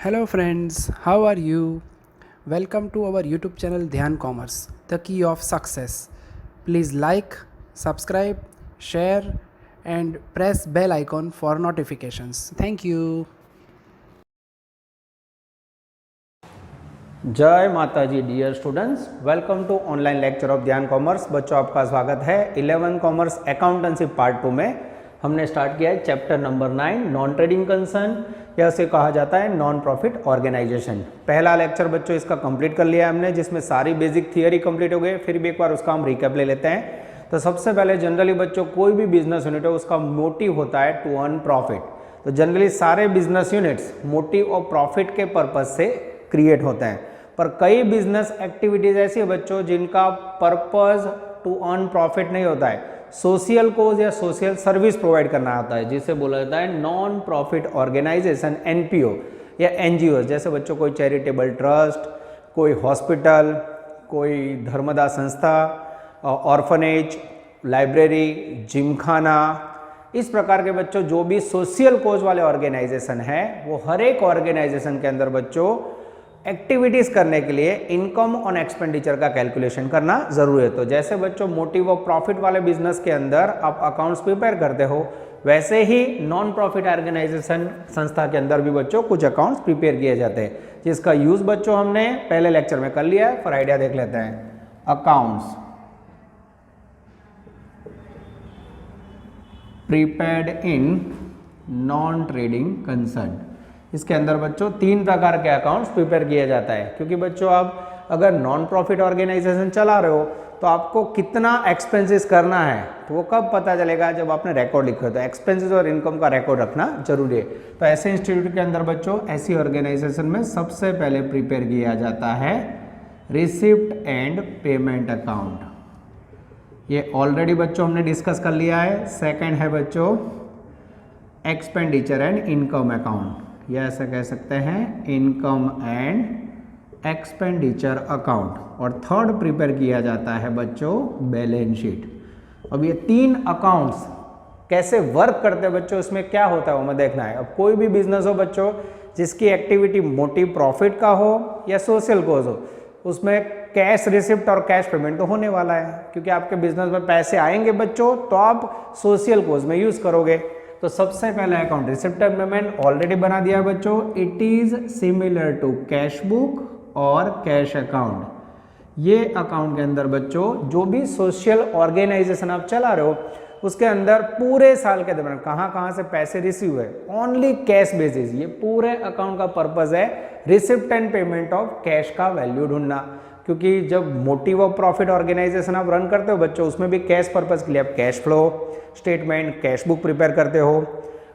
Hello friends, how are you? Welcome to our YouTube channel Dhyan Commerce, the key of success. Please like, subscribe, share and press bell icon for notifications. Thank you. जय माता जी dear students, welcome to online lecture of Dhyan commerce. बच्चों आपका स्वागत है 11 commerce accountancy part 2 में। हमने start किया है chapter number 9 non trading concern, या उसे कहा जाता है नॉन प्रॉफिट ऑर्गेनाइजेशन। पहला लेक्चर बच्चों इसका कंप्लीट कर लिया हमने, जिसमें सारी बेसिक थियरी कंप्लीट हो गई। फिर भी एक बार उसका हम रिकैप ले लेते हैं। तो सबसे पहले जनरली बच्चों कोई भी बिजनेस यूनिट है उसका मोटिव होता है टू अर्न प्रॉफिट। तो जनरली सारे बिजनेस यूनिट्स मोटिव और प्रॉफिट के पर्पज से क्रिएट होते हैं, पर कई बिजनेस एक्टिविटीज ऐसी है बच्चों जिनका पर्पस टू अर्न प्रॉफिट नहीं होता है, सोशल कोज या सोशल सर्विस प्रोवाइड करना होता है, जिसे बोला जाता है नॉन प्रॉफिट ऑर्गेनाइजेशन एनपीओ या एनजीओ। जैसे बच्चों कोई चैरिटेबल ट्रस्ट, कोई हॉस्पिटल, कोई धर्मदाय संस्था, ऑर्फनेज, लाइब्रेरी, जिमखाना, इस प्रकार के बच्चों जो भी सोशल कोज वाले ऑर्गेनाइजेशन है वो हर एक ऑर्गेनाइजेशन के अंदर बच्चों एक्टिविटीज करने के लिए इनकम ऑन एक्सपेंडिचर का कैलकुलेशन करना जरूरी है। तो जैसे बच्चों मोटिव ऑफ प्रॉफिट वाले बिजनेस के अंदर आप अकाउंट्स प्रिपेयर करते हो, वैसे ही नॉन प्रॉफिट ऑर्गेनाइजेशन संस्था के अंदर भी बच्चों कुछ अकाउंट्स प्रिपेयर किए जाते हैं, जिसका यूज बच्चों हमने पहले लेक्चर में कर लिया है। फॉर आइडिया देख लेते हैं, accounts prepared in non trading concern. इसके अंदर बच्चों 3 प्रकार के अकाउंट्स प्रिपेयर किया जाता है, क्योंकि बच्चों आप अगर नॉन प्रॉफिट ऑर्गेनाइजेशन चला रहे हो तो आपको कितना एक्सपेंसेस करना है तो वो कब पता चलेगा, जब आपने रिकॉर्ड लिखे हो। तो एक्सपेंसेस और इनकम का रिकॉर्ड रखना जरूरी है। तो ऐसे इंस्टीट्यूट के अंदर बच्चों ऐसी ऑर्गेनाइजेशन में सबसे पहले प्रिपेयर किया जाता है रिसिप्ट एंड पेमेंट अकाउंट। ये ऑलरेडी बच्चों हमने डिस्कस कर लिया है। सेकेंड है बच्चों एक्सपेंडिचर एंड इनकम अकाउंट, या ऐसा कह सकते हैं इनकम एंड एक्सपेंडिचर अकाउंट। और थर्ड प्रिपेयर किया जाता है बच्चों बैलेंस शीट। अब ये 3 अकाउंट्स कैसे वर्क करते हैं बच्चों, इसमें क्या होता है वो हमें देखना है। अब कोई भी बिजनेस हो बच्चों जिसकी एक्टिविटी मोटिव प्रॉफिट का हो या सोशल कोज हो, उसमें कैश रिसिप्ट और कैश पेमेंट तो होने वाला है, क्योंकि आपके बिजनेस में पैसे आएंगे बच्चों तो आप सोशल कोज में यूज करोगे। तो सबसे पहला account receipt and payment already बना दिया बच्चों। It is similar to cash book और कैश अकाउंट। ये अकाउंट के अंदर बच्चों जो भी सोशल ऑर्गेनाइजेशन आप चला रहे हो उसके अंदर पूरे साल के दौरान कहाँ से पैसे रिसीव हुए, ओनली कैश बेसिस। ये पूरे अकाउंट का पर्पज है receipt and payment of cash का वैल्यू ढूंढना, क्योंकि जब मोटिव ऑफ प्रॉफिट ऑर्गेनाइजेशन आप रन करते हो बच्चों उसमें भी कैश पर्पज के लिए आप cash flow statement, cash book prepare करते हो,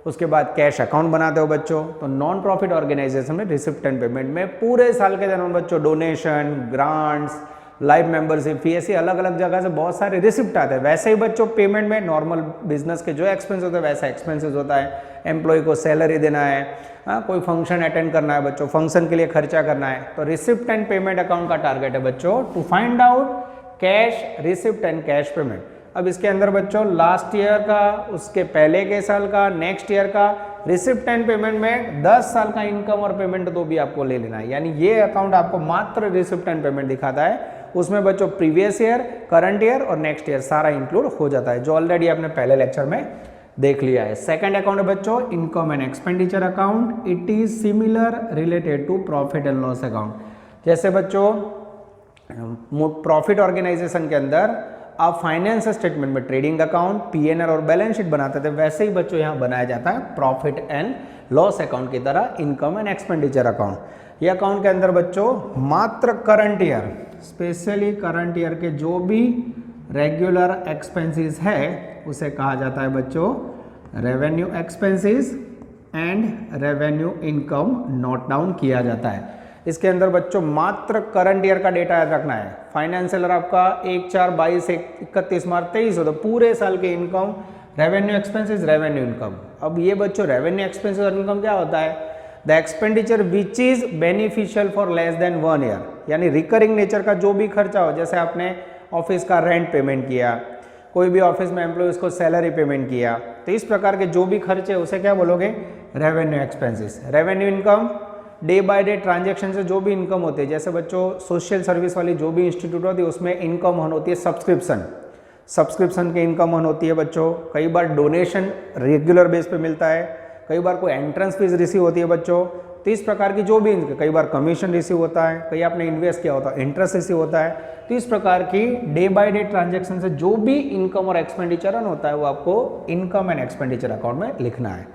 उसके बाद कैश अकाउंट बनाते हो बच्चों। तो नॉन प्रॉफिट ऑर्गेनाइजेशन में रिसिप्ट एंड पेमेंट में पूरे साल के दौरान बच्चों donation, grants, live membership fee, ऐसी अलग अलग जगह से बहुत सारे रिसिप्ट आते हैं। वैसे ही बच्चों पेमेंट में नॉर्मल बिजनेस के जो एक्सपेंस होते हैं वैसा एक्सपेंसेस होता है। एम्प्लॉय को सैलरी देना है, कोई फंक्शन अटेंड करना है बच्चों, फंक्शन के लिए खर्चा करना है। तो रिसिप्ट एंड पेमेंट अकाउंट का टारगेट है बच्चों to find out cash receipt and cash payment. अब इसके अंदर बच्चों लास्ट ईयर का, उसके पहले के साल का, नेक्स्ट ईयर का रिसिप्ट एंड पेमेंट में 10 साल का इनकम और पेमेंट तो भी आपको ले लेना है। यानी ये अकाउंट आपको मात्र रिसिप्ट एंड पेमेंट दिखाता है, उसमें बच्चों प्रीवियस ईयर, करंट ईयर और नेक्स्ट ईयर सारा इंक्लूड हो जाता है, जो ऑलरेडी आपने पहले लेक्चर में देख लिया है। सेकंड अकाउंट है बच्चों income and expenditure account. It is similar related to profit and loss account. जैसे बच्चों प्रॉफिट ऑर्गेनाइजेशन के अंदर आप फाइनेंस स्टेटमेंट में ट्रेडिंग अकाउंट, पीएनआर और बैलेंस शीट बनाते थे, वैसे ही बच्चों यहाँ बनाया जाता है प्रॉफिट एंड लॉस अकाउंट की तरह इनकम एंड एक्सपेंडिचर अकाउंट। ये अकाउंट के अंदर बच्चों मात्र current year, specially current year के जो भी रेगुलर एक्सपेंसेस है उसे कहा जाता है बच्चों revenue expenses and revenue income note down किया जाता है। इसके अंदर बच्चों मात्र करंट ईयर का डेटा याद रखना है। फाइनेंशियल आपका 1/4/22 से 31/मार्च/23 हो, तो पूरे साल के income, revenue expenses, revenue income. अब ये बच्चों रेवेन्यू एक्सपेंसेस और इनकम क्या होता है, the expenditure which is beneficial for less than 1 year, यानी रिकरिंग नेचर का जो भी खर्चा हो, जैसे आपने ऑफिस का रेंट पेमेंट किया, कोई भी ऑफिस में एम्प्लॉयज को सैलरी पेमेंट किया, तो इस प्रकार के जो भी खर्चे उसे क्या बोलोगे revenue expenses. Revenue income day by day transaction से जो भी इनकम होती है, जैसे बच्चों सोशल सर्विस वाली जो भी इंस्टीट्यूट होती है उसमें इनकम अर्न होती है सब्सक्रिप्शन की इनकम अर्न होती है बच्चों। कई बार डोनेशन रेगुलर बेस पे मिलता है, कई बार कोई एंट्रेंस फीस रिसीव होती है बच्चों। तो इस प्रकार की जो भी, कई बार कमीशन रिसीव होता है, कहीं आपने इन्वेस्ट किया होता है इंटरेस्ट रिसीव होता है। तो इस प्रकार की डे बाय डे ट्रांजैक्शन से जो भी इनकम और एक्सपेंडिचर अर्न होता है वो आपको इनकम एंड एक्सपेंडिचर अकाउंट में लिखना है।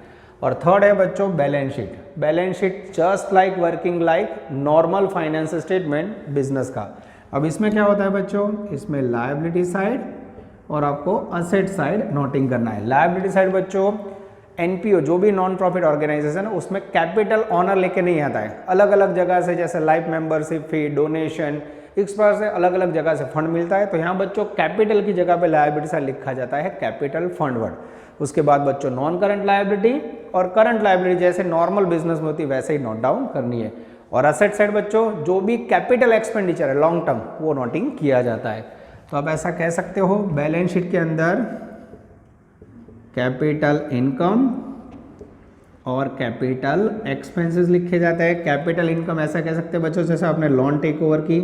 और थर्ड है बच्चों balance sheet. Balance sheet just like working like normal finance statement business का। अब इसमें क्या होता है बच्चों, इसमें लायबिलिटी साइड और आपको असेट साइड नोटिंग करना है। लायबिलिटी साइड बच्चों एनपीओ जो भी नॉन प्रॉफिट ऑर्गेनाइजेशन है उसमें कैपिटल ऑनर लेके नहीं आता है, अलग अलग जगह से, जैसे लाइफ मेंबरशिप फी, डोनेशन, इस प्रकार से अलग अलग जगह से फंड मिलता है। तो यहाँ बच्चों कैपिटल की जगह पे लायबिलिटी साइड लिखा जाता है कैपिटल फंड वर्ड। उसके बाद बच्चों नॉन करंट लायबिलिटी और करंट लायबिलिटी जैसे नॉर्मल बिजनेस में होती है वैसे ही नोट डाउन करनी है। और असेट साइड बच्चों जो भी कैपिटल एक्सपेंडिचर है लॉन्ग टर्म वो नोटिंग किया जाता है। तो आप ऐसा कह सकते हो बैलेंस शीट के अंदर कैपिटल इनकम और कैपिटल एक्सपेंसेस लिखे जाते हैं। कैपिटल इनकम ऐसा कह सकते हैं बच्चों जैसे आपने लोन टेक ओवर की,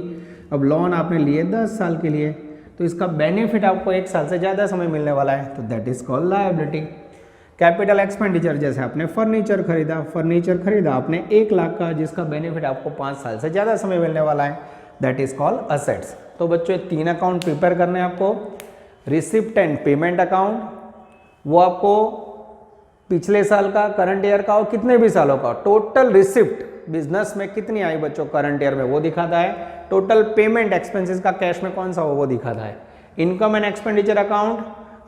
अब लोन आपने लिए 10 साल के लिए, तो इसका बेनिफिट आपको 1 साल से ज़्यादा समय मिलने वाला है, तो that is called liability. Capital expenditure जैसे आपने फर्नीचर खरीदा आपने 1 लाख का, जिसका बेनिफिट आपको 5 साल से ज़्यादा समय मिलने वाला है, दैट इज कॉल्ड असेट्स। तो बच्चों 3 अकाउंट प्रिपेयर करने हैं आपको। रिसिप्ट एंड पेमेंट अकाउंट, वो आपको पिछले साल का, करंट ईयर का और कितने भी सालों का टोटल रिसिप्ट बिजनेस में कितनी आई बच्चों करंट ईयर में वो दिखाता है। टोटल पेमेंट एक्सपेंसेस का कैश में कौन सा हो वो दिखाता है। इनकम एंड एक्सपेंडिचर अकाउंट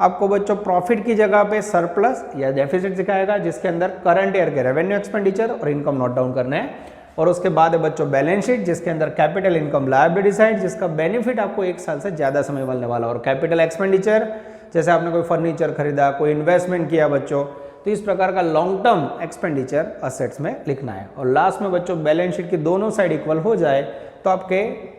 आपको बच्चों प्रॉफिट की जगह पे सरप्लस या डेफिसिट दिखाएगा, जिसके अंदर करंट ईयर के रेवेन्यू एक्सपेंडिचर और इनकम नोट डाउन करना है। और उसके बाद है बच्चों बैलेंस शीट, जिसके अंदर कैपिटल इनकम लायबिलिटी साइड, जिसका बेनिफिट आपको 1 साल से ज़्यादा समय मिलने वाला। और कैपिटल एक्सपेंडिचर जैसे आपने कोई फर्नीचर खरीदा, कोई इन्वेस्टमेंट किया बच्चों, तो इस प्रकार का लॉन्ग टर्म एक्सपेंडिचर असेट्स में लिखना है। और लास्ट में बच्चों बैलेंस शीट की दोनों साइड इक्वल हो जाए तो आपके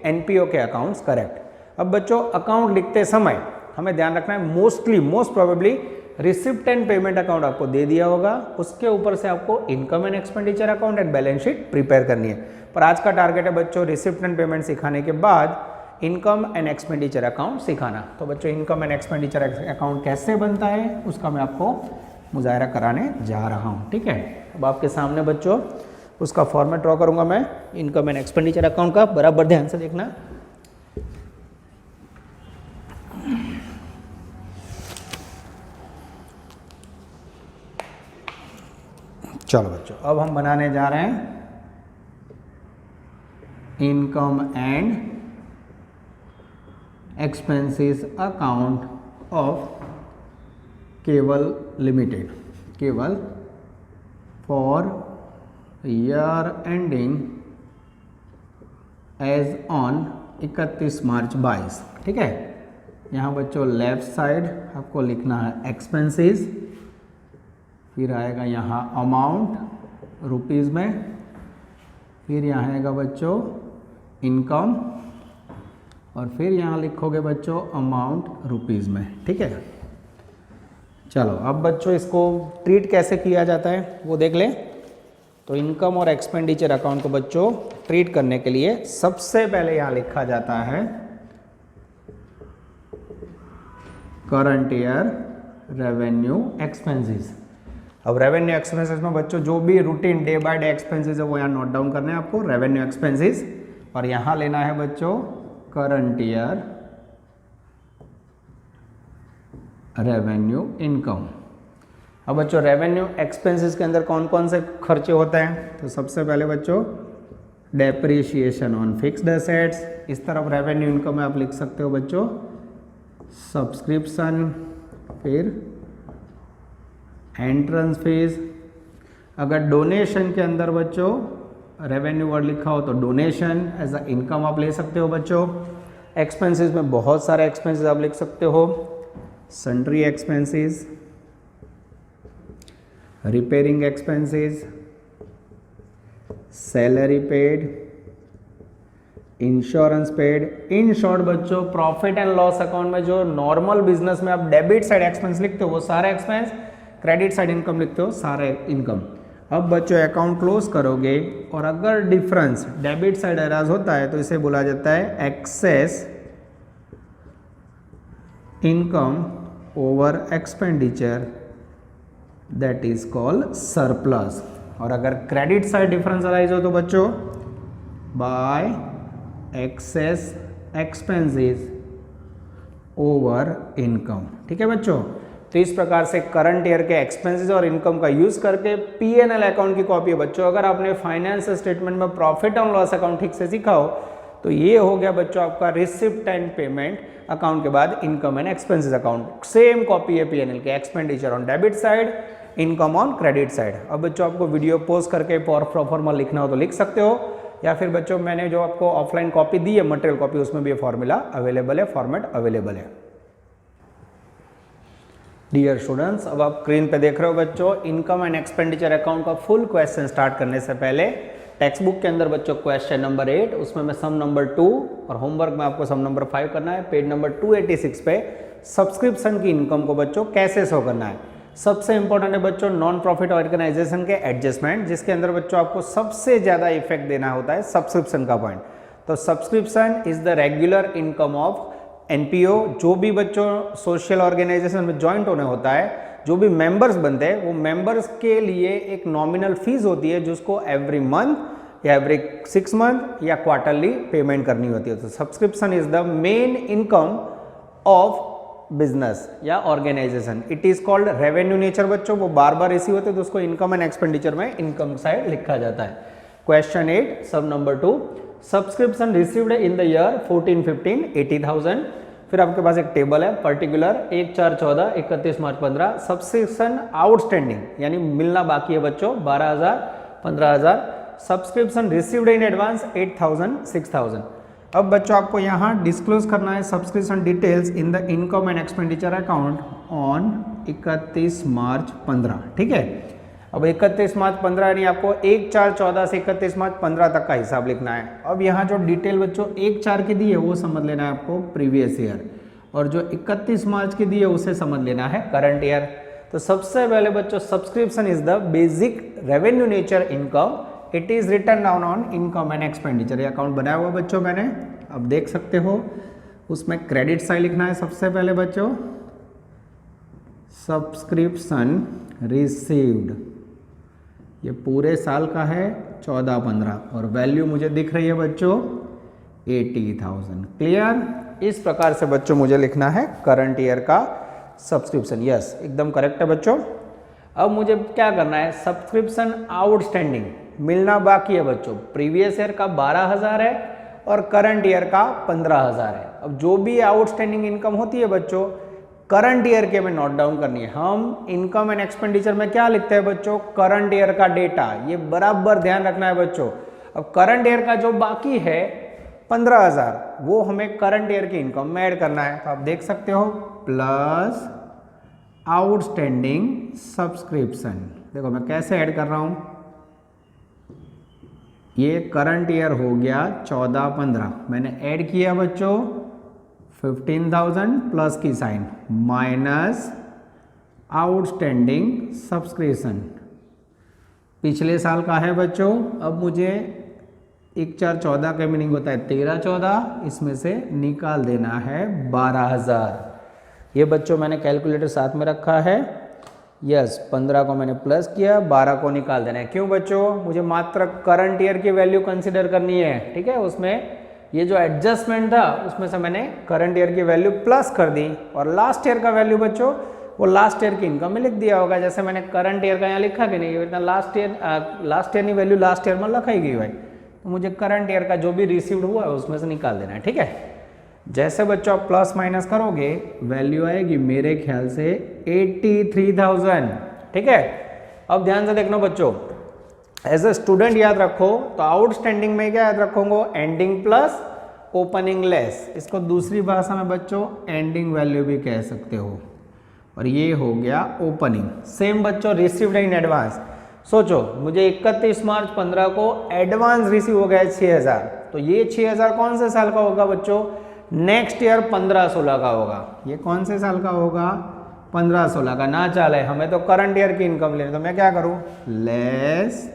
एनपीओ के अकाउंट्स करेक्ट। अब बच्चों अकाउंट लिखते समय हमें ध्यान रखना है most probably receipt and payment account आपको दे दिया होगा, उसके ऊपर से आपको income and expenditure account and balance sheet prepare करनी है। पर आज का टारगेट है बच्चों रिसिप्ट एंड पेमेंट सिखाने के बाद इनकम एंड एक्सपेंडिचर अकाउंट सिखाना। तो बच्चों इनकम एंड एक्सपेंडिचर अकाउंट कैसे बनता है उसका मैं आपको मुजाहरा कराने जा रहा हूँ, ठीक है। अब आपके सामने बच्चों उसका फॉर्मेट ड्रॉ करूंगा मैं इनकम एंड एक्सपेंडिचर अकाउंट का, बराबर ध्यान से देखना। चलो बच्चों अब हम बनाने जा रहे हैं income and expenses account of Keval limited, Keval for year ending as on 31 March 22, ठीक है। यहाँ बच्चों लेफ्ट साइड आपको लिखना है एक्सपेंसेस, फिर आएगा यहाँ अमाउंट रुपीज़ में, फिर यहाँ आएगा बच्चों इनकम और फिर यहाँ लिखोगे बच्चों अमाउंट रुपीज़ में, ठीक है। चलो अब बच्चों इसको ट्रीट कैसे किया जाता है वो देख लें। तो इनकम और एक्सपेंडिचर अकाउंट को बच्चों ट्रीट करने के लिए सबसे पहले यहाँ लिखा जाता है करंट ईयर रेवेन्यू एक्सपेंसेस। अब रेवेन्यू एक्सपेंसेस में बच्चों जो भी routine day by day expenses है वो यहाँ नोट डाउन करने हैं आपको, रेवेन्यू एक्सपेंसेस, और यहाँ लेना है बच्चों करंट ईयर रेवेन्यू इनकम। अब बच्चों रेवेन्यू एक्सपेंसेस के अंदर कौन कौन से खर्चे होते हैं, तो सबसे पहले बच्चों डेप्रिसिएशन ऑन फिक्स्ड एसेट्स, इस तरफ रेवेन्यू इनकम में आप लिख सकते हो बच्चों सब्सक्रिप्शन, फिर एंट्रेंस फीस। अगर डोनेशन के अंदर बच्चों रेवेन्यू वर्ड लिखा हो तो डोनेशन एज अ इनकम आप ले सकते हो बच्चों। एक्सपेंसेस में बहुत सारे एक्सपेंसेस आप लिख सकते हो, sundry expenses, repairing expenses, salary paid, insurance paid. In short बच्चों प्रॉफिट एंड लॉस अकाउंट में जो नॉर्मल बिजनेस में आप डेबिट साइड एक्सपेंस लिखते हो वो सारे एक्सपेंस, क्रेडिट साइड इनकम लिखते हो सारे इनकम। अब बच्चों अकाउंट क्लोज करोगे और अगर डिफरेंस डेबिट साइड अराइज होता है तो इसे बोला जाता है excess income over expenditure, that is called surplus. और अगर क्रेडिट साइड डिफरेंस अराइज हो तो बच्चों by excess expenses over income. ठीक है बच्चों, तो इस प्रकार से करंट ईयर के एक्सपेंसेस और इनकम का यूज करके पीएनएल अकाउंट की कॉपी है बच्चों। अगर आपने फाइनेंस स्टेटमेंट में प्रॉफिट एंड लॉस अकाउंट ठीक से सीखा हो तो ये हो गया बच्चों आपका रिसिप्ट एंड पेमेंट अकाउंट के बाद income and expenses account. Same copy है पीएनएल के, expenditure on debit side, income on credit side. अब बच्चों आपको वीडियो पॉज करके फॉर्मूला लिखना हो तो लिख सकते हो, या फिर बच्चों मैंने जो आपको ऑफलाइन कॉपी दी है मटेरियल कॉपी, उसमें भी ये फॉर्मूला अवेलेबल है, फॉर्मेट अवेलेबल है। डियर स्टूडेंट्स, अब आप स्क्रीन पे देख रहे हो बच्चों इनकम एंड एक्सपेंडिचर अकाउंट का फुल क्वेश्चन स्टार्ट करने से पहले टेक्स्ट बुक के अंदर बच्चों क्वेश्चन नंबर 8, उसमें मैं सम नंबर 2 और होमवर्क में आपको सम नंबर 5 करना है। पेज नंबर 286 पे सब्सक्रिप्शन की इनकम को बच्चों कैसे शो करना है। सबसे इंपॉर्टेंट है बच्चों नॉन प्रॉफिट ऑर्गेनाइजेशन के एडजस्टमेंट, जिसके अंदर बच्चों आपको सबसे ज्यादा इफेक्ट देना होता है सब्सक्रिप्शन का पॉइंट। तो subscription is the regular income of NPO. जो भी बच्चों सोशल ऑर्गेनाइजेशन में ज्वाइंट होने होता है, जो भी मेंबर्स बनते हैं, वो मेंबर्स के लिए एक नॉमिनल फीस होती है जिसको एवरी मंथ या एवरी 6 मंथ या क्वार्टरली पेमेंट करनी होती है। तो subscription is the main income of business या organisation. It is called revenue nature बच्चों, वो बार बार रिसीव होते हैं तो उसको इनकम एंड एक्सपेंडिचर में इनकम साइड लिखा जाता है। Question 8 sub number 2, subscription received in the year 14-15 80,000। फिर आपके पास एक टेबल है पर्टिकुलर 1-4-14 31 मार्च 15। सब्सक्रिप्शन आउटस्टैंडिंग यानी मिलना बाकी है बच्चों 12,000 15,000। Subscription received in advance 8,000 6,000। अब बच्चों आपको यहाँ डिस्क्लोज करना है subscription details in the income and expenditure account on 31 March 15। ठीक है, अब 31 मार्च 15 यानी आपको 1-4-14 से 31 मार्च 15 तक का हिसाब लिखना है। अब यहाँ जो डिटेल बच्चों 1-4 की दी है वो समझ लेना है आपको प्रीवियस ईयर, और जो 31 मार्च की दी है उसे समझ लेना है करंट ईयर। तो सबसे पहले बच्चों subscription is the basic revenue nature income, it is written down on income and expenditure. ये अकाउंट बनाया हुआ बच्चों मैंने, अब देख सकते हो। उसमें क्रेडिट साइड लिखना है सबसे पहले बच्चों सब्सक्रिप्शन रिसीव्ड, ये पूरे साल का है 14-15 और वैल्यू मुझे दिख रही है बच्चों 80,000। क्लियर? इस प्रकार से बच्चों मुझे लिखना है करंट ईयर का सब्सक्रिप्शन। यस, एकदम करेक्ट है बच्चों। अब मुझे क्या करना है, सब्सक्रिप्शन आउटस्टैंडिंग मिलना बाकी है बच्चों। प्रीवियस ईयर का 12,000 है और करंट ईयर का 15,000 है। अब जो भी आउटस्टैंडिंग इनकम होती है बच्चों करंट ईयर के में नोट डाउन करनी है। हम इनकम एंड एक्सपेंडिचर में क्या लिखते हैं बच्चों, करंट ईयर का डेटा, ये बराबर ध्यान रखना है बच्चों। अब करंट ईयर का जो बाकी है 15,000 वो हमें करंट ईयर की इनकम में ऐड करना है। तो आप देख सकते हो प्लस आउटस्टैंडिंग सब्सक्रिप्शन। देखो मैं कैसे ऐड कर रहा हूं, ये करंट ईयर हो गया 14-15, मैंने ऐड किया बच्चों 15,000 प्लस की साइन माइनस आउटस्टैंडिंग सब्सक्रिप्शन पिछले साल का है बच्चों। अब मुझे 1-4-14 का मीनिंग होता है 13-14, इसमें से निकाल देना है 12,000। ये बच्चों मैंने कैलकुलेटर साथ में रखा है। यस, 15 को मैंने प्लस किया, 12 को निकाल देना है। क्यों बच्चों, मुझे मात्र करंट ईयर की वैल्यू कंसिडर करनी है। ठीक है, उसमें ये जो एडजस्टमेंट था उसमें से मैंने करंट ईयर की वैल्यू प्लस कर दी, और लास्ट ईयर का वैल्यू बच्चों वो लास्ट ईयर की इनकम में लिख दिया होगा। जैसे मैंने करंट ईयर का यहाँ लिखा कि नहीं, इतना लास्ट ईयर नहीं वैल्यू लास्ट ईयर में लिखाई गई भाई। तो मुझे करंट ईयर का जो भी रिसीव्ड हुआ है उसमें से निकाल देना है। ठीक है, जैसे बच्चों आप प्लस माइनस करोगे वैल्यू आएगी मेरे ख्याल से 83,000। ठीक है, अब ध्यान से देखना बच्चों, एज ए स्टूडेंट याद रखो तो आउटस्टैंडिंग में क्या याद रखोगे, एंडिंग प्लस ओपनिंग लेस। इसको दूसरी भाषा में बच्चों एंडिंग वैल्यू भी कह सकते हो, और ये हो गया ओपनिंग। सेम बच्चों रिसीव्ड इन एडवांस, सोचो मुझे 31 मार्च 15 को एडवांस रिसीव हो गया 6,000, तो ये 6,000 कौन से साल का होगा बच्चों, नेक्स्ट ईयर 15-16 का होगा। ये कौन से साल का होगा, 15-16 का ना चाले, हमें तो करंट ईयर की इनकम लेनी, तो मैं क्या करूं, लेस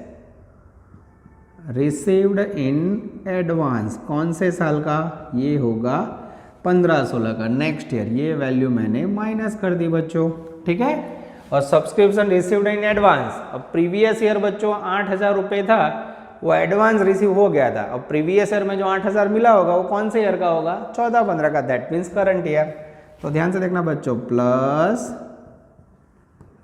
रिसीव्ड इन एडवांस, कौन से साल का, ये होगा 15-16 का, नेक्स्ट ईयर, ये वैल्यू मैंने माइनस कर दी बच्चों, ठीक है। और सब्सक्रिप्शन रिसीव्ड इन एडवांस, अब प्रीवियस ईयर बच्चों 8,000 रुपये था, वो एडवांस रिसीव हो गया था, अब प्रीवियस ईयर में जो 8,000 मिला होगा वो कौन से ईयर का होगा, 14-15 का, दैट मीन्स करंट ईयर। तो ध्यान से देखना बच्चों, plus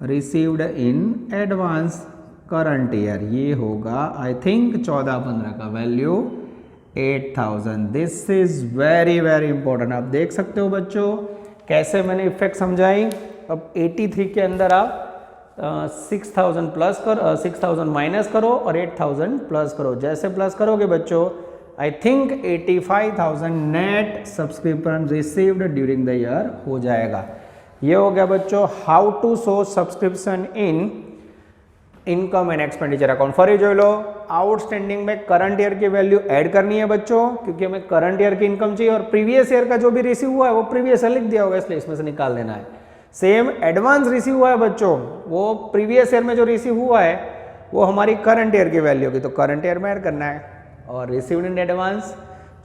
received in advance current year, ये होगा आई थिंक 14-15 का, value 8,000। This is very very important. आप देख सकते हो बच्चों कैसे मैंने इफेक्ट समझाई। अब 83 के अंदर आप 6,000 प्लस कर 6,000 माइनस करो और 8,000 प्लस करो, जैसे प्लस करोगे बच्चों I think 85,000 net subscription received during the year हो जाएगा। ये हो गया बच्चों how to show subscription in income and expenditure account. For जो लो आउटस्टैंडिंग में करंट ईयर की वैल्यू ऐड करनी है बच्चों, क्योंकि हमें करंट ईयर की इनकम चाहिए और प्रीवियस ईयर का जो भी रिसीव हुआ है वो प्रीवियस ईयर लिख दिया होगा, इसलिए इसमें से निकाल देना है। सेम एडवांस रिसीव हुआ है बच्चों, वो प्रीवियस ईयर में जो रिसीव हुआ है वो हमारी करंट ईयर की वैल्यू होगी, तो करंट ईयर में ऐड करना है। और रिसीव्ड इन एडवांस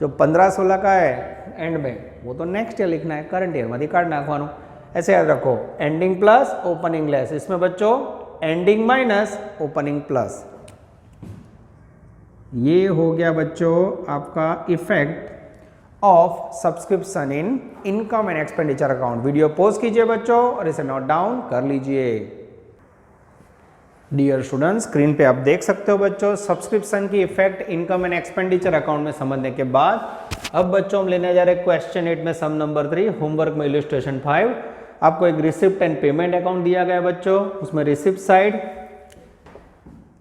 जो 15-16 का है एंड में, वो तो नेक्स्ट ईयर लिखना है, करंट ईयर में कार्ड नाखवानो, ऐसे याद रखो। एंडिंग प्लस ओपनिंग लेस, इसमें बच्चों एंडिंग माइनस ओपनिंग प्लस। ये हो गया बच्चों आपका effect of subscription in income and expenditure account. Video pause कीजिए बच्चों और इसे नोट डाउन कर लीजिए। डियर स्टूडेंट्स, स्क्रीन पे आप देख सकते हो बच्चों सब्सक्रिप्शन की effect income and expenditure account में समझने के बाद अब बच्चों हम लेने जा रहे हैं क्वेश्चन 8 में सम नंबर 3 होमवर्क में इलस्ट्रेशन 5। आपको एक रिसिप्ट एंड पेमेंट अकाउंट दिया गया है बच्चों, उसमें रिसिप्ट साइड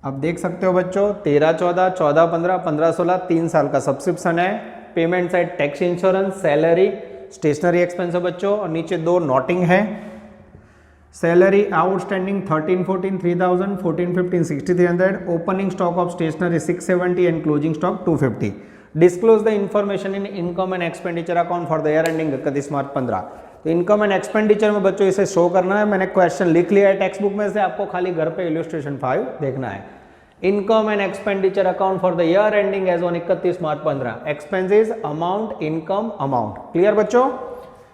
आप देख सकते हो बच्चों 13-14, 14-15, 15-16 3 साल का सब्सक्रिप्शन है। Payment side tax, insurance, salary, stationery expense है बच्चों, और नीचे 2 नोटिंग है। Salary outstanding 13-14 3,000, 14-15 6,300, opening stock of stationery 670 and closing stock 250। Disclose the information in income and expenditure account for the year ending 31 March 15। तो income and expenditure में बच्चों इसे show करना है। मैंने क्वेश्चन लिख लिया है टेक्स्ट बुक में से, आपको खाली घर पे इलस्ट्रेशन 5 देखना है। Income and expenditure account for the year ending as on 31 March 15। Expenses amount, income amount. Clear बच्चों,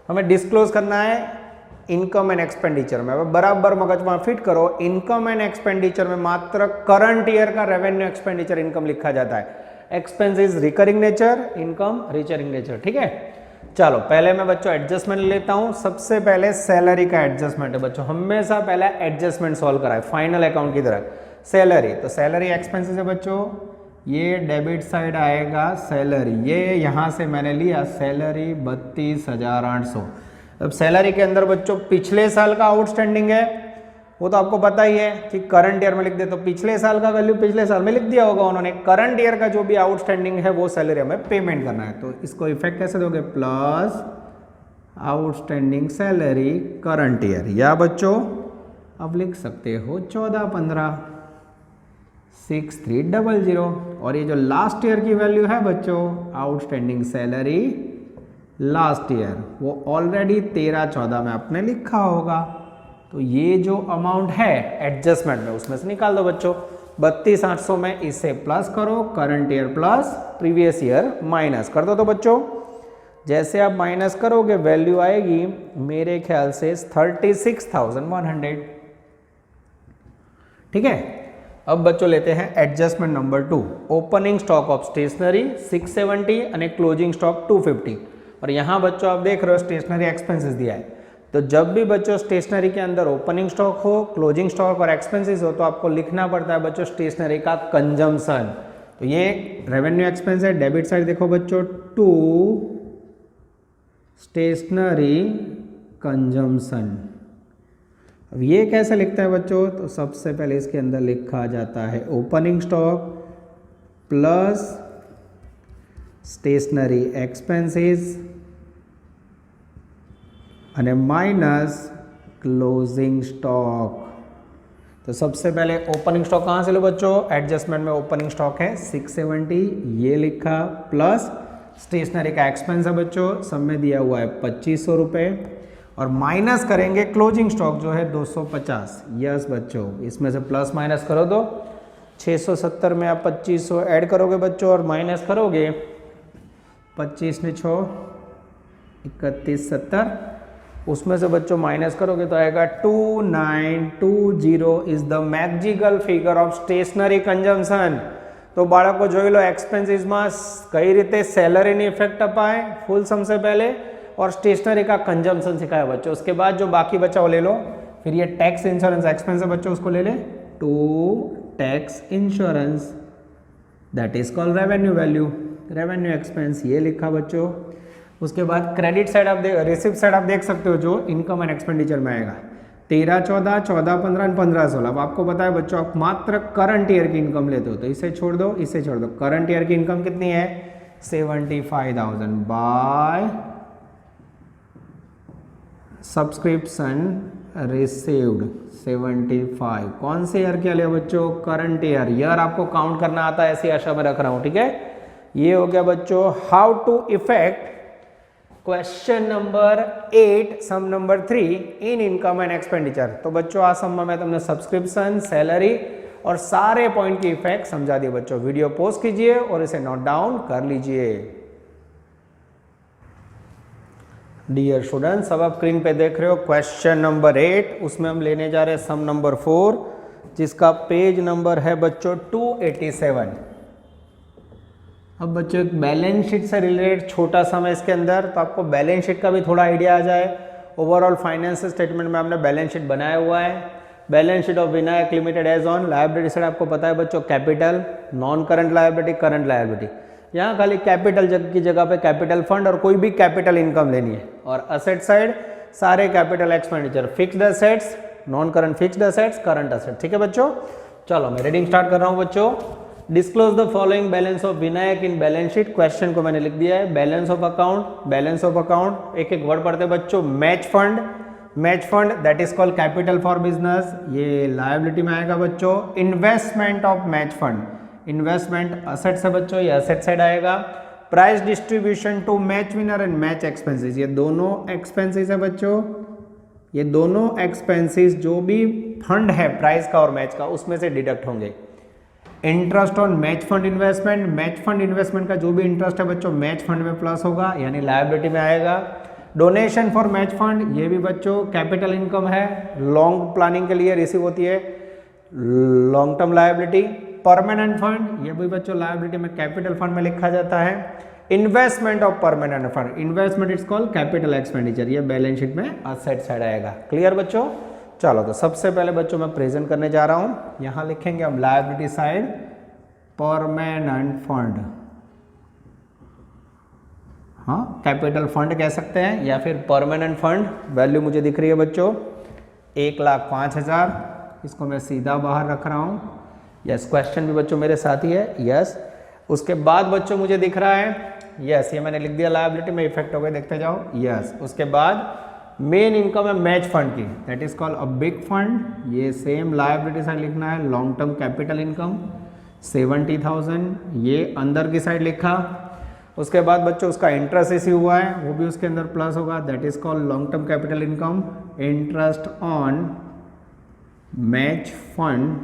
हमें डिस्क्लोज करना है इनकम एंड एक्सपेंडिचर में। बराबर मगज में फिट करो, इनकम एंड एक्सपेंडिचर में मात्र करंट ईयर का रेवेन्यू एक्सपेंडिचर इनकम लिखा जाता है। Expenses recurring nature, income recurring nature. ठीक है, चलो पहले मैं बच्चों एडजस्टमेंट लेता हूं। सबसे पहले सैलरी का एडजस्टमेंट है बच्चों, हमेशा पहले एडजस्टमेंट सॉल्व कराए फाइनल अकाउंट की तरह। सैलरी, तो सैलरी एक्सपेंसेस है बच्चों, ये डेबिट साइड आएगा सैलरी, ये यहां से मैंने लिया सैलरी 32,800। अब सैलरी के अंदर बच्चों पिछले साल का आउटस्टैंडिंग है, वो तो आपको पता ही है कि करंट ईयर में लिख दे, तो पिछले साल का वैल्यू पिछले साल में लिख दिया होगा उन्होंने। करंट ईयर का जो भी आउटस्टैंडिंग है वो सैलरी हमें पेमेंट करना है, तो इसको इफेक्ट कैसे दोगे, plus outstanding salary current year, या बच्चों अब लिख सकते हो 14-15 6300। और ये जो लास्ट ईयर की वैल्यू है बच्चों आउटस्टैंडिंग सैलरी लास्ट ईयर, वो ऑलरेडी 13-14 में आपने लिखा होगा, तो ये जो अमाउंट है एडजस्टमेंट में उसमें से निकाल दो बच्चों। 32,800 में इसे प्लस करो, current year plus previous year minus कर दो। तो बच्चों जैसे आप माइनस करोगे वैल्यू आएगी मेरे ख्याल से 36,100। ठीक है, अब बच्चों लेते हैं adjustment number 2। Opening stock of stationery 670 और क्लोजिंग स्टॉक 250। और यहाँ बच्चों आप देख रहे हो स्टेशनरी एक्सपेंसेस दिया है, तो जब भी बच्चों स्टेशनरी के अंदर ओपनिंग स्टॉक हो, क्लोजिंग स्टॉक और एक्सपेंसेस हो, तो आपको लिखना पड़ता है बच्चों स्टेशनरी का कंजम्पशन। तो ये रेवेन्यू एक्सपेंस है, डेबिट साइड देखो बच्चों टू स्टेशनरी कंजम्पशन। अब ये कैसे लिखता है बच्चों, तो सबसे पहले इसके अंदर लिखा जाता है opening stock plus stationery expenses અને माइनस क्लोजिंग स्टॉक। तो सबसे पहले ओपनिंग स्टॉक कहाँ से लो बच्चों, एडजस्टमेंट में ओपनिंग स्टॉक है 670, ये लिखा, प्लस स्टेशनरी का एक्सपेंस है बच्चों सब में दिया हुआ है 2500 रुपये, और माइनस करेंगे क्लोजिंग स्टॉक जो है 250। यस बच्चों, इसमें से प्लस माइनस करो तो 670 में आप 2500 ऐड करोगे बच्चों और माइनस करोगे 25 में 6 31 70, उसमें से बच्चों माइनस करोगे तो आएगा 2920 is the magical figure of stationery consumption. तो बाळको જોઈ લો એક્સપેન્સીસમાં કઈ રીતે સેલરીની ઇફેક્ટ અપાય ફૂલ સમ से पहले और स्टेशनरी का कंजम्पशन सिखाया बच्चों। उसके बाद जो बाकी बचा वो ले लो। फिर ये टैक्स इंश्योरेंस एक्सपेंस है बच्चों, उसको ले ले to tax insurance that is called revenue value, revenue expense ये लिखा बच्चों। उसके बाद क्रेडिट साइड आप देख, रिसिप्ट साइड आप देख सकते हो जो इनकम एंड एक्सपेंडिचर में आएगा 13, 14, 14, 15, 15, 16। अब आपको पता है बच्चों आप मात्र करंट ईयर की इनकम लेते हो तो इसे छोड़ दो, इसे छोड़ दो। करंट ईयर की इनकम कितनी है 75,000 बाय सब्सक्रिप्शन रिसीव्ड 75। कौन से ईयर के लिए बच्चों करंट ईयर। ईयर आपको काउंट करना आता है ऐसी आशा में रख रहा हूं, ठीक है। ये हो गया बच्चों how to effect question number 8 sum number 3 in income and expenditure. तो बच्चों आ सम में मैं तुमने सब्सक्रिप्शन सैलरी और सारे पॉइंट की इफेक्ट समझा दिए बच्चों। वीडियो पॉज कीजिए और इसे नोट डाउन कर लीजिए। डियर स्टूडेंट्स, अब आप स्क्रीन पे देख रहे हो क्वेश्चन नंबर 8, उसमें हम लेने जा रहे हैं सम नंबर 4 जिसका पेज नंबर है बच्चों 287। अब बच्चों एक बैलेंस शीट से रिलेटेड छोटा सा मैं इसके अंदर, तो आपको बैलेंस शीट का भी थोड़ा आइडिया आ जाए। ओवरऑल फाइनेंशियल स्टेटमेंट में हमने बैलेंस शीट बनाया हुआ है। Balance sheet of Vinayak limited as on liability side आपको पता है बच्चों capital, non current liability, current liability. यहाँ खाली कैपिटल की जगह पे कैपिटल फंड और कोई भी कैपिटल इनकम लेनी है। और असेट साइड सारे capital expenditure, fixed assets, non current fixed assets, current asset. ठीक है बच्चों, चलो मैं रीडिंग स्टार्ट कर रहा हूँ बच्चों। Disclose the following balance of Vinayak in balance sheet. Question को मैंने लिख दिया है। Balance of account, balance of account एक एक वर्ड पढ़ते बच्चों। Match fund, match fund that is called capital for business, ये लायबिलिटी में आएगा बच्चों। Investment of match fund, investment asset से बच्चों, ये असेट साइड आएगा। Prize distribution to match winner and match expenses, ये दोनों एक्सपेंसेस है बच्चों। ये दोनों एक्सपेंसेस जो भी फंड है प्राइस का और मैच का उसमें से डिडक्ट होंगे। Interest on match fund investment, match fund investment का जो भी इंटरेस्ट है बच्चों मैच फंड में प्लस होगा यानी लायबिलिटी में आएगा। डोनेशन फॉर मैच फंड, ये भी बच्चों कैपिटल इनकम है, लॉन्ग प्लानिंग के लिए रिसीव होती है, long term liability. Permanent fund, ये भी बच्चों लायबिलिटी में कैपिटल फंड में लिखा जाता है। Investment of permanent fund, investment is called capital expenditure, ये बैलेंस शीट में असेट साइड आएगा। क्लियर बच्चों, चलो तो सबसे पहले बच्चों मैं प्रेजेंट करने जा रहा हूं। यहां लिखेंगे हम लायबिलिटी साइड परमानेंट फंड, हाँ कैपिटल फंड कह सकते हैं या फिर परमानेंट फंड। वैल्यू मुझे दिख रही है बच्चों 1,05,000, इसको मैं सीधा बाहर रख रहा हूं। यस, क्वेश्चन भी बच्चों मेरे साथ ही है। यस, उसके बाद बच्चों मुझे दिख रहा है, यस ये मैंने लिख दिया लायबिलिटी में, इफेक्ट हो गए देखते जाओ। यस, उसके बाद मेन इनकम है मैच फंड की, that is called a big fund, ये सेम लायबिलिटी साइड लिखना है। लॉन्ग टर्म कैपिटल इनकम 70,000, ये अंदर की साइड लिखा। उसके बाद बच्चों उसका इंटरेस्ट इश्यू हुआ है वो भी उसके अंदर प्लस होगा, that is called long term capital income. Interest on match fund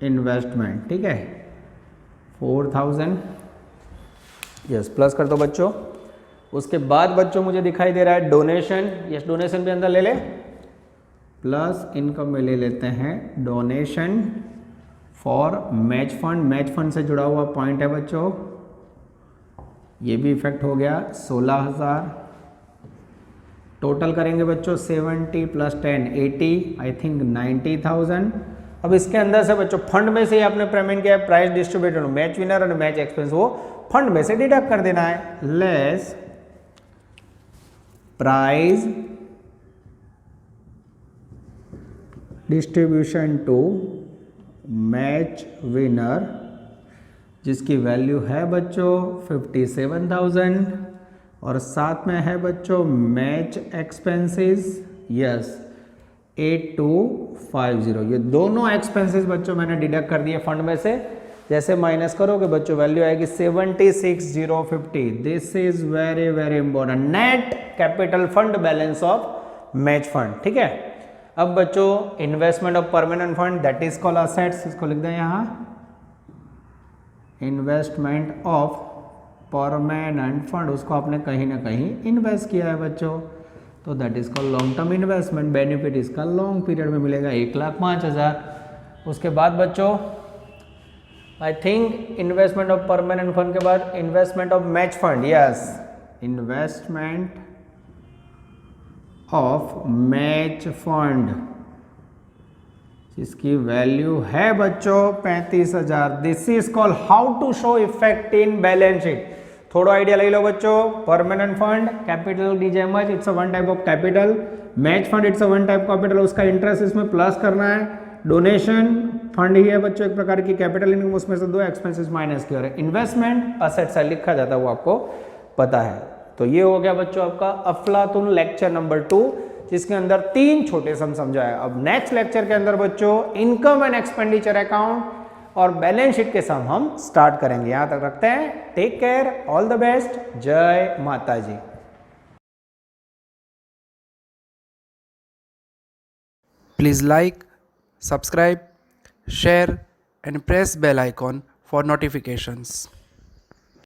investment, ठीक है 4,000, यस प्लस कर दो बच्चों। उसके बाद बच्चों मुझे दिखाई दे रहा है डोनेशन, यस डोनेशन भी अंदर ले ले, प्लस इनकम में ले लेते हैं donation for match fund, match fund से जुड़ा हुआ पॉइंट है बच्चों, ये भी इफेक्ट हो गया 16,000। टोटल करेंगे बच्चों 70 प्लस 10 80, आई थिंक 90,000। अब इसके अंदर से बच्चों फंड में से ही आपने पेमेंट किया है, प्राइस डिस्ट्रीब्यूटर मैच विनर और मैच एक्सपेंस, वो फंड में से डिडक्ट कर देना है। Less prize distribution to match winner जिसकी वैल्यू है बच्चों 57,000 और साथ में है बच्चों मैच एक्सपेंसेस, यस 8250। ये दोनों एक्सपेंसेस बच्चों मैंने डिडक्ट कर दिए फंड में से। जैसे माइनस करोगे बच्चों वैल्यू आएगी 76,050। This is very very important. Net capital fund balance of match fund, ठीक है। अब बच्चों investment of permanent fund that is called assets, इसको लिख दें यहाँ, इन्वेस्टमेंट ऑफ परमानेंट फंड, उसको आपने कहीं ना कहीं इन्वेस्ट किया है बच्चों, तो that is called long term investment. Benefit इसका लॉन्ग पीरियड में मिलेगा 1,05,000। उसके बाद बच्चों I think investment of permanent fund के बाद investment of match fund, yes, investment of match fund जिसकी वैल्यू है बच्चों 35,000। This is called how to show effect in balance sheet. थोड़ा आइडिया ले लो बच्चों, permanent fund capital DJ much, it's a one type of capital, match fund it's a one type capital, उसका interest इसमें plus करना है, donation fund ही है बच्चों एक प्रकार की कैपिटल इनकम, उसमें से 2 एक्सपेंसेस माइनस किया है, इन्वेस्टमेंट असेट्स लिखा जाता है वो आपको पता है। तो ये हो गया बच्चों आपका अफलातुन लेक्चर नंबर 2, जिसके अंदर 3 छोटे सम समझाया। अब नेक्स्ट लेक्चर के अंदर बच्चों इनकम एंड एक्सपेंडिचर अकाउंट और बैलेंस शीट के सम हम स्टार्ट करेंगे। यहां तक रखते हैं, take care, all the best, जय माता जी। Please like, subscribe, share and press bell icon for notifications.